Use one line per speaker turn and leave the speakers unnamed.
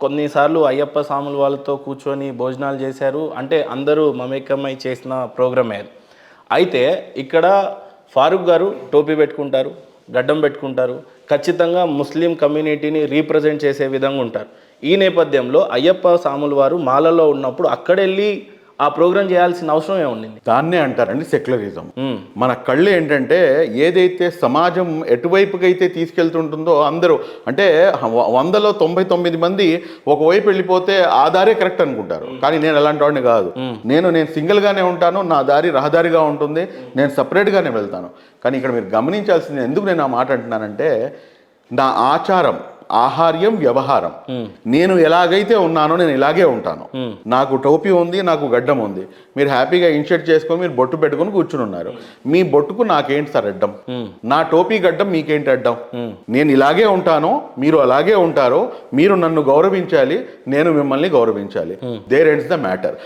కొన్నిసార్లు అయ్యప్ప స్వాముల వాళ్ళతో కూర్చొని భోజనాలు చేశారు. అంటే అందరూ మమేకమై చేసిన ప్రోగ్రామే అది. అయితే ఇక్కడ ఫారూక్ గారు టోపీ పెట్టుకుంటారు, గడ్డం పెట్టుకుంటారు. ఖచ్చితంగా ముస్లిం కమ్యూనిటీని రీప్రజెంట్ చేసే విధంగా ఉంటారు. ఈ నేపథ్యంలో అయ్యప్ప స్వాముల వారు మాలలో ఉన్నప్పుడు అక్కడెళ్ళి ఆ ప్రోగ్రాం చేయాల్సిన అవసరం ఏముండింది?
దాన్నే అంటారండి సెక్యులరిజం. మన కళ్ళు ఏంటంటే ఏదైతే సమాజం ఎటువైపుకైతే తీసుకెళ్తుంటుందో అందరూ అంటే 100లో 99 మంది ఒకవైపు వెళ్ళిపోతే ఆ దారే కరెక్ట్ అనుకుంటారు. కానీ నేను అలాంటి వాడిని కాదు. నేను సింగిల్గానే ఉంటాను, నా దారి రహదారిగా ఉంటుంది, నేను సపరేట్గానే వెళ్తాను. కానీ ఇక్కడ మీరు గమనించాల్సింది, ఎందుకు నేను ఆ మాట అంటున్నానంటే, నా ఆచారం, ఆహార్యం, వ్యవహారం, నేను ఎలాగైతే ఉన్నానో నేను ఇలాగే ఉంటాను. నాకు టోపీ ఉంది, నాకు గడ్డం ఉంది. మీరు హ్యాపీగా ఇన్షర్ట్ చేసుకొని మీరు బొట్టు పెట్టుకొని కూర్చుని ఉన్నారు. మీ బొట్టుకు నాకేంటి సార్ అడ్డం? నా టోపీ గడ్డం మీకేంటి అడ్డం? నేను ఇలాగే ఉంటాను, మీరు అలాగే ఉంటారు. మీరు నన్ను గౌరవించాలి, నేను మిమ్మల్ని గౌరవించాలి. There ends the matter.